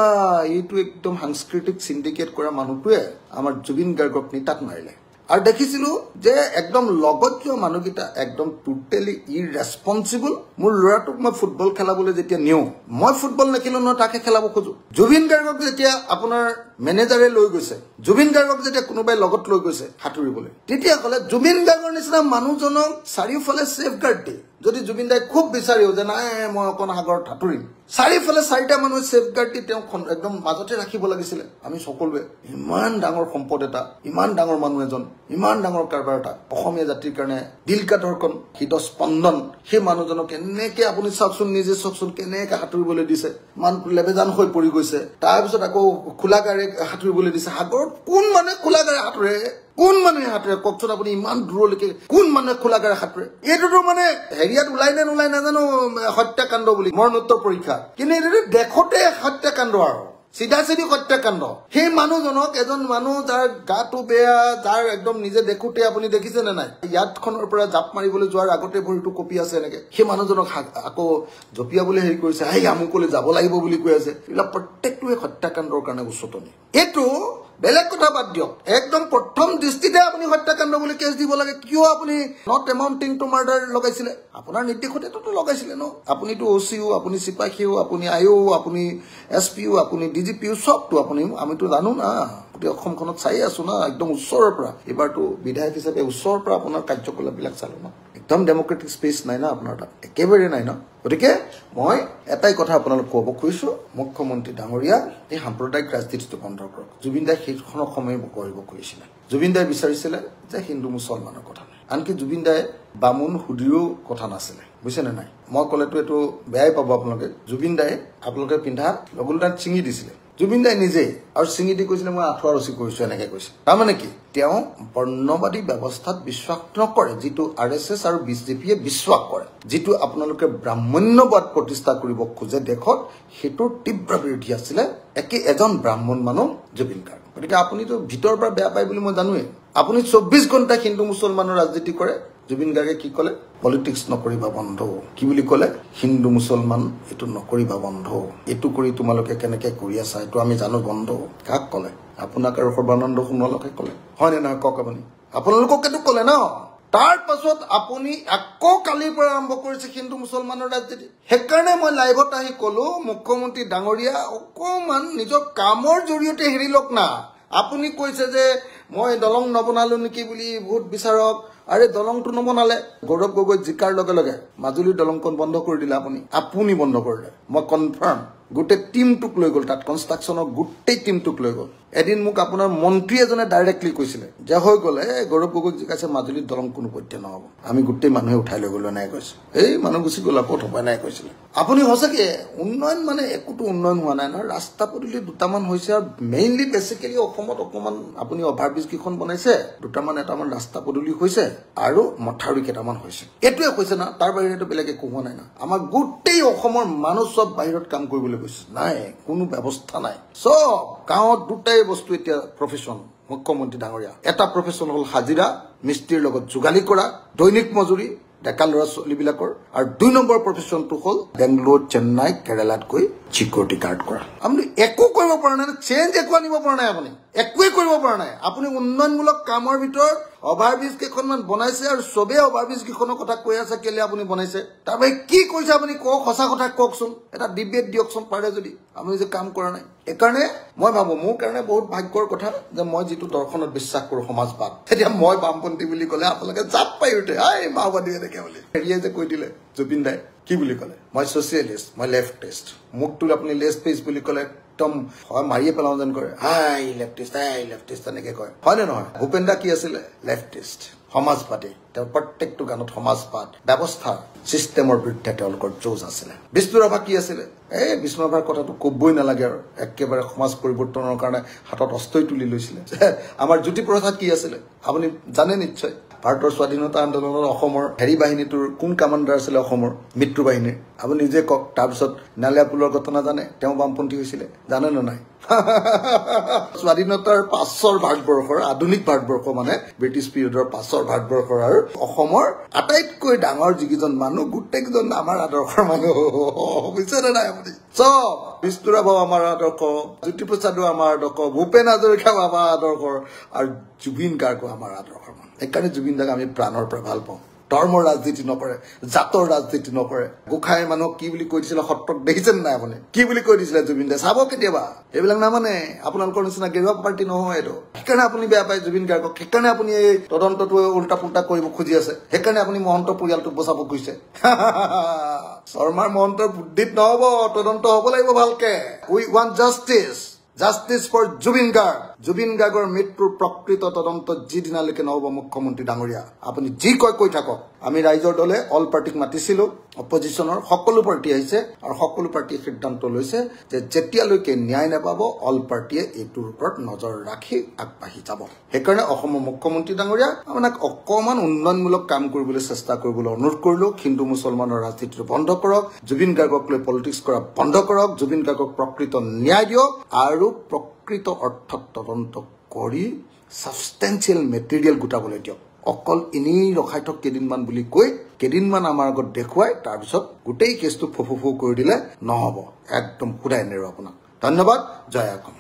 এইটো একদম সাংস্কৃতিক সিন্ডিকেট কৰা মানুহটোৱে আমাৰ জুবিন গাৰ্গক নিতাত মাৰিলে আৰু দেখিছিলো যে একদম লগত যোৱা মানুহকেইটা একদম টোটেলি ইৰেসপন্সিবল মোৰ ল'ৰাটোক মই ফুটবল খেলাবলৈ যেতিয়া নিও মই ফুটবল নেখেলো নহয় তাকে খেলাব খোজো জুবিন গাৰ্গক যেতিয়া আপোনাৰ মেনেজাৰে লৈ গৈছে জুবিন গাৰ্গক যেতিয়া কোনোবাই লগত লৈ গৈছে সাঁতুৰিবলৈ তেতিয়া ক'লে জুবিন গাৰ্গৰ নিচিনা মানুহজনক চাৰিওফালে সেফগাৰ্ড দিয়ে যদি জুবিন দাই খুব বিচাৰিও যে নাই মই অকণ সাগৰত সাঁতুৰিম চাৰিওফালে চাৰিটা মানুহ সেফগাৰ্ড দি তেওঁ একদম মাজতে ৰাখিব লাগিছিলে আমি সকলোৱে ইমান ডাঙৰ সম্পদ এটা ইমান ডাঙৰ মানুহ এজন ইমান ডাঙৰ কাৰবাৰ এটা অসমীয়া জাতিৰ কাৰণে দিলকা ধৰকন হৃদস্পন্দন সেই মানুহজনক এনেকে আপুনি চাওকচোন নিজে চাওকচোন কেনেকে সাঁতুৰিবলৈ দিছে মান লেবেজান হৈ পৰি গৈছে তাৰপিছত আকৌ খোলাগাৰে সাঁতুৰিবলৈ দিছে সাগৰত কোন মানে খোলাগাৰে সাঁতুৰে কোন মানুহে সাঁতুৰে কওকচোন আপুনি ইমান দূৰলৈকে কোন মানুহে খোলাগাৰে সাঁতুৰে এইটোতো মানে হেৰিয়াত ওলাই নে নোলাই নাজানো হত্যাকাণ্ড বুলি মৰণোত্তৰ পৰীক্ষা কিন্তু এইটো দেখোতে হত্যাকাণ্ড আৰু চিধা চিধি হত্যাকাণ্ড সেই মানুহজনক এজন মানুহ যাৰ গাটো বেয়া যাৰ একদম নিজে দেখোতে আপুনি দেখিছে নে নাই ইয়াতখনৰ পৰা জাপ মাৰিবলৈ যোৱাৰ আগতে ভৰিটো কপি আছে এনেকে সেই মানুহজনক আকৌ জপিয়াবলৈ হেৰি কৰিছে হেই আমুকলৈ যাব লাগিব বুলি কৈ আছে এইবিলাক প্ৰত্যেকটোৱে হত্যাকাণ্ডৰ কাৰণে উচ্চতনী এইটো বেলেগ কথা বাদ দিয়ক একদম প্ৰথম দৃষ্টিতে আপুনি হত্যাকাণ্ড বুলি কেছ দিব লাগে কিয় আপুনি নট এমাউন্টিং টু মাৰ্ডাৰ লগাইছিলে আপোনাৰ নিৰ্দেশতেতো লগাইছিলে ন আপুনিতো ওচিও আপুনি চিপাহীও আপুনি আইও আপুনি এছপিও আপুনি ডিজিপিও সবটো আপুনি আমিতো জানো না গোটেই অসমখনত চাই আছো না একদম ওচৰৰ পৰা এবাৰতো বিধায়ক হিচাপে ওচৰৰ পৰা আপোনাৰ কাৰ্যকলাপবিলাক চালো ন একদম ডেমক্ৰেটিক স্পেচ নাই না আপোনাৰ তাত একেবাৰে নাই ন গতিকে মই এটাই কথা আপোনালোক ক'ব খুজিছো মুখ্যমন্ত্ৰী ডাঙৰীয়া এই সাম্প্ৰদায়িক ৰাজনীতিটো বন্ধ কৰক জুবিন দাই সেইখন সময় কৰিব খুজিছিলে জুবিন দাই বিচাৰিছিলে যে হিন্দু মুছলমানৰ কথা নাই আনকি জুবিন দাই বামুণ হুদিৰো কথা নাছিলে বুজিছেনে নাই মই ক'লেতো এইটো বেয়াই পাব আপোনালোকে জুবিন দাই আপোনালোকে পিন্ধা লগলদাত চিঙি দিছিলে জুবিন দাই নিজে আৰু চিঙি দি কৈছিলে মই আঁঠুৱা ৰচি কৰিছো এনেকে কৈছে তাৰমানে কি তেওঁ বৰ্ণবাদী ব্যৱস্থাত বিশ্বাস নকৰে যিটো আৰএছএছ আৰু বিজেপিয়ে বিশ্বাস কৰে যিটো আপোনালোকে ব্ৰাহ্মণ্যবাদ প্ৰতিষ্ঠা কৰিব খোজে দেশত হেতুৰ তীব্ৰ বিৰোধী আছিলে এজন ব্ৰাহ্মণ মানুহ জুবিন গাৰ্গ গতিকে আপুনিতো ভিতৰৰ পৰা বেয়া পায় বুলি মই জানোৱে আপুনি 24 ঘণ্টা হিন্দু মুছলমানৰ ৰাজনীতি কৰে জুবিন গাৰ্গে কি ক'লে পলিটিক্স নকৰিবা বন্ধ কি বুলি ক'লে হিন্দু মুছলমান এটো নকৰিবা বন্ধ এটো কৰি তোমালোকে কেনেকে কৰি আছা এটো আমি জানো বন্ধ কাক ক'লে আপোনাক আৰু সৰ্বানন্দ সোণোৱালকে ক'লে হয় নে নহয় কওক আপুনি আপোনালোকক এটো ক'লে ন তাৰ পাছত আপুনি আকৌ কালিৰ পৰা আৰম্ভ কৰিছে হিন্দু মুছলমানৰ ৰাজনীতি হেকাৰণে মই লাইভত আহি ক'লো মুখ্যমন্ত্ৰী ডাঙৰীয়া অকমান নিজৰ কামৰ জৰিয়তে হেৰি লক না আপুনি কৈছে যে মই দলং নবনালো নেকি বুলি বহুত বিচাৰক আৰে দলংটো নবনালে গৌৰৱ গগৈ জিকাৰ লগে লগে মাজুলীৰ দলংখন বন্ধ কৰি দিলে আপুনি বন্ধ কৰিলে মই কনফাৰ্ম গোটেই টিমটোক লৈ গ'ল তাত কনষ্ট্ৰাকচনৰ গোটেই টিমটোক লৈ গ'ল এদিন মোক আপোনাৰ মন্ত্ৰী এজনে ডাইৰেক্টলি কৈছিলে যে হৈ গ'লে গৌৰৱ গগৈক জিকাইছে মাজুলীৰ দলং কোনো পথ্য নহ'ব আমি গোটেই মানুহে উঠাই লৈ গ'লো নাই কৈছে এই মানুহ গুচি গ'ল আকৌ থপাই নাই কৈছিলে আপুনি সঁচাকে উন্নয়ন মানে একোটো উন্নয়ন হোৱা নাই ন ৰাস্তা পদূলি দুটামান হৈছে আৰু মেইনলি বেসিক্যালি অসমত অকমান আপুনি অভাৰব্ৰিজ কিখন বনাইছে এটামান ৰাস্তা পদূলি হৈছে আৰু মথাউৰি কেইটামান হৈছে এটোৱে কৈছে না তাৰ বাহিৰেটো বেলেগ একো হোৱা নাই না আমাৰ গোটেই অসমৰ মানুহ সব বাহিৰত কাম কৰিবলৈ গৈছে নাই কোনো ব্যৱস্থা নাই সব গাঁৱত দুটাই বস্তু এতিয়া প্ৰফেশন মুখ্যমন্ত্ৰী ডাঙৰীয়া এটা প্ৰফেশন হল হাজিৰা মিস্ত্ৰীৰ লগত যোগালী কৰা দৈনিক মজুৰি ডেকা ল'ৰা ছোৱালীবিলাকৰ আৰু 2 নম্বৰ প্ৰফেশনটো হল বেংগলোৰ চেন্নাই কেৰালাত গৈ চিকিউৰিটি গাৰ্ড কৰা আপুনি একো কৰিব পৰা নাই চেঞ্জ একো আনিব পৰা নাই আপুনি একোৱে কৰিব পৰা নাই আপুনি উন্নয়নমূলক কামৰ ভিতৰত অভাৰব্ৰিজ কেইখনমান বনাইছে আৰু সবে অভাৰব্ৰিজ কেইখনৰ কথা কৈ আছে কেলে আপুনি বনাইছে তাৰবাই কি কৈছে আপুনি কক সঁচা কথা কওকচোন এটা ডিবেট দিয়কচোন পাৰে যদি আমি যে কাম কৰা নাই একাৰণে মই ভাবো মোৰ কাৰণে বহুত ভাগ্যৰ কথা যে মই যেটো দৰ্শনত বিশ্বাস কৰো সমাজবাদ তেতিয়া মই বামপন্থী বুলি ক'লে আপোনালোকে জাপ পাই উঠে আই মাওবাদী এনেকে বুলি হেৰিয়ে যে কৈ দিলে জুবিন দাই কি বুলি ক'লে মই সোশিয়েলিষ্ট মই লেফটিষ্ট মুখটো আপুনি লেফট পেজ বুলি ক'লে একদম মাৰিয়ে পেলাও যেন কৰে হাই লেফটিষ্ট এনেকে কয় হয় নে নহয় ভূপেন্দ্ৰ কি আছিলে লেফটিষ্ট সমাজবাদী তেওঁৰ প্ৰত্যেকটো গানত সমাজবাদ ব্যৱস্থা সিস্টেমৰ বিৰুদ্ধে তেওঁলোকৰ যুঁজ আছিলে বিষ্ণুৰাভা কি আছিলে এই বিষ্ণুৰাভাৰ কথাটো ক'বই নালাগে আৰু একেবাৰে সমাজ পৰিৱৰ্তনৰ কাৰণে হাতত অস্ত্ৰই তুলি লৈছিলে আমাৰ জ্যোতিপ্ৰসাদ কি আছিলে আপুনি জানে নিশ্চয় ভাৰতৰ স্বাধীনতা আন্দোলনৰ অসমৰ হেৰি বাহিনীটোৰ কোন কমাণ্ডাৰ আছিলে অসমৰ মিত্ৰ বাহিনীৰ আপুনি নিজে কওক তাৰপিছত নালিয়াপুলৰ ঘটনা জানে তেওঁ বামপন্থী হৈছিলে জানে নে নাই স্বাধীনতাৰ পাছৰ ভাৰতবৰ্ষৰ আধুনিক ভাৰতবৰ্ষ মানে ব্ৰিটিছ পিৰিয়ডৰ পাছৰ ভাৰতবৰ্ষৰ আৰু অসমৰ আটাইতকৈ ডাঙৰ যিকেইজন মানুহ গোটেইকেইজন আমাৰ আদৰ্শৰ মানুহ বুজিছেনে নাই আপুনি চব বিষ্ণুৰাভাও আমাৰ আদৰ্শ জ্যোতিপ্ৰসাদো আমাৰ আদৰ্শ ভূপেন হাজৰিকাও আমাৰ আদৰ্শৰ আৰু জুবিন গাৰ্গো আমাৰ আদৰ্শৰ মানুহ সেইকাৰণে জুবিন দাক আমি প্ৰাণৰ পৰা ভাল পাওঁ ধৰ্মৰ ৰাজনীতি নকৰে জাতৰ ৰাজনীতি নকৰে গোখাই মানুহক কি বুলি কৈ দিছিলে সত্ৰক দেখিছেন নাই আপুনি কি বুলি কৈ দিছিলে জুবিন দাই চাব কেতিয়াবা এইবিলাক নামানে আপোনালোকৰ নিচিনা গেৰুৱা পাৰ্টি নহয় এইটো সেইকাৰণে আপুনি বেয়া পায় জুবিন গাৰ্গক সেইকাৰণে আপুনি এই তদন্তটো উল্টা পুল্টা কৰিব খুজি আছে সেইকাৰণে আপুনি মহন্ত পৰিয়ালটোক বচাব খুজিছে শৰ্মাৰ মহন্তৰ বুদ্ধিত নহব তদন্ত হব লাগিব ভালকে উই ৱান্ট জাষ্টিছ ফৰ জুবিন গাৰ্গৰ মৃত্যুৰ প্ৰকৃত তদন্ত যিদিনালৈকে নহব মুখ্যমন্ত্ৰী ডাঙৰীয়া আপুনি যি কৈ থাকক আমি ৰাইজৰ দলে অল পাৰ্টিক মাতিছিলো অপজিশ্যনৰ সকলো পাৰ্টি আহিছে আৰু সকলো পাৰ্টিয়ে সিদ্ধান্ত লৈছে যে যেতিয়ালৈকে ন্যায় নাপাব অল পাৰ্টিয়ে এইটোৰ ওপৰত নজৰ ৰাখি আগবাঢ়ি যাব সেইকাৰণে অসমৰ মুখ্যমন্ত্ৰী ডাঙৰীয়া আপোনাক অকমান উন্নয়নমূলক কাম কৰিবলৈ চেষ্টা কৰিবলৈ অনুৰোধ কৰিলো হিন্দু মুছলমানৰ ৰাজনীতিটো বন্ধ কৰক জুবিন গাৰ্গক লৈ পলিটিক্স কৰা বন্ধ কৰক জুবিন গাৰ্গক প্ৰকৃত ন্যায় দিয়ক আৰু প্ৰকৃত অৰ্থত তদন্ত কৰি সাবস্টেন্সিয়েল মেটেৰিয়েল গোটাবলৈ দিয়ক অকল এনেই ৰখাই থক কেইদিনমান বুলি কৈ কেইদিনমান আমাৰ আগত দেখুৱাই তাৰপিছত গোটেই কেছটো ফু কৰি দিলে নহব একদম খুদাই নেৰো আপোনাক ধন্যবাদ জয় অসম